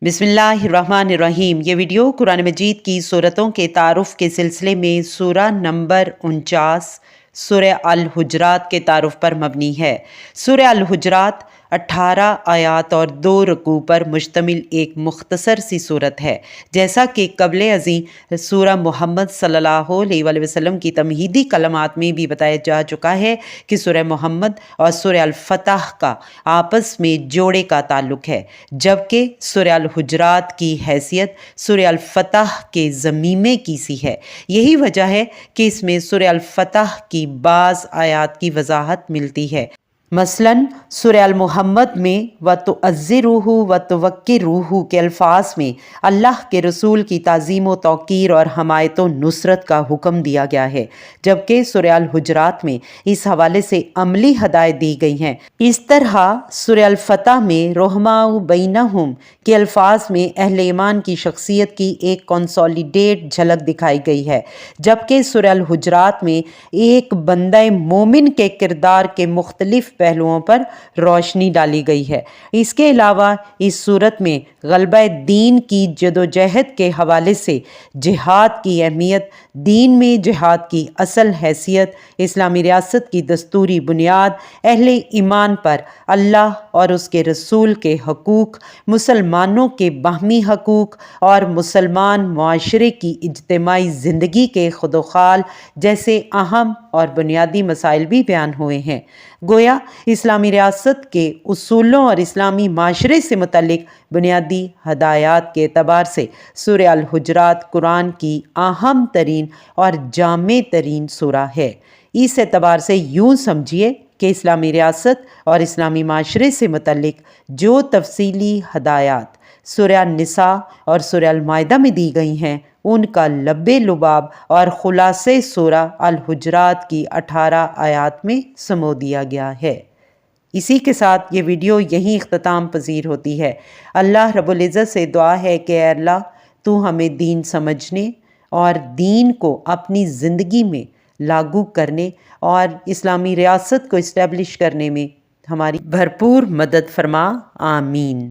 بسم اللہ الرحمن الرحیم۔ یہ ویڈیو قرآن مجید کی سورتوں کے تعارف کے سلسلے میں سورہ نمبر 49 سورہ الحجرات کے تعارف پر مبنی ہے۔ سورہ الحجرات 18 آیات اور 2 رکوع پر مشتمل ایک مختصر سی صورت ہے۔ جیسا کہ قبل ازیں سورہ محمد صلی اللہ علیہ وآلہ وسلم کی تمہیدی کلمات میں بھی بتایا جا چکا ہے کہ سورہ محمد اور سورہ الفتح کا آپس میں جوڑے کا تعلق ہے، جبکہ سورہ الحجرات کی حیثیت سورہ الفتح کے ضمیمے کی سی ہے۔ یہی وجہ ہے کہ اس میں سورہ الفتح کی بعض آیات کی وضاحت ملتی ہے۔ مثلاً سورہ المحمد میں وَتُعَزِّرُوهُ وَتُوَقِّرُوهُ کے الفاظ میں اللہ کے رسول کی تعظیم و توقیر اور حمایت و نصرت کا حکم دیا گیا ہے، جبکہ سورہ الحجرات میں اس حوالے سے عملی ہدایت دی گئی ہیں۔ اس طرح سورہ الفتح میں رحماء بینہم کے الفاظ میں اہل ایمان کی شخصیت کی ایک کنسالیڈیٹ جھلک دکھائی گئی ہے، جبکہ سورہ الحجرات میں ایک بندہ مومن کے کردار کے مختلف پہلوؤں پر روشنی ڈالی گئی ہے۔ اس کے علاوہ اس صورت میں غلبہ دین کی جدوجہد کے حوالے سے جہاد کی اہمیت، دین میں جہاد کی اصل حیثیت، اسلامی ریاست کی دستوری بنیاد، اہل ایمان پر اللہ اور اس کے رسول کے حقوق، مسلمانوں کے باہمی حقوق اور مسلمان معاشرے کی اجتماعی زندگی کے خدوخال جیسے اہم اور بنیادی مسائل بھی بیان ہوئے ہیں۔ گویا اسلامی ریاست کے اصولوں اور اسلامی معاشرے سے متعلق بنیادی ہدایات کے اعتبار سے سورہ الحجرات قرآن کی اہم ترین اور جامع ترین سورہ ہے۔ اس اعتبار سے یوں سمجھیے کہ اسلامی ریاست اور اسلامی معاشرے سے متعلق جو تفصیلی ہدایات سورہ النساء اور سورہ المائدہ میں دی گئی ہیں، ان کا لب لباب اور خلاصے سورہ الحجرات کی 18 آیات میں سمو دیا گیا ہے۔ اسی کے ساتھ یہ ویڈیو یہیں اختتام پذیر ہوتی ہے۔ اللہ رب العزت سے دعا ہے کہ اے اللہ تو ہمیں دین سمجھنے اور دین کو اپنی زندگی میں لاگو کرنے اور اسلامی ریاست کو اسٹیبلش کرنے میں ہماری بھرپور مدد فرما، آمین۔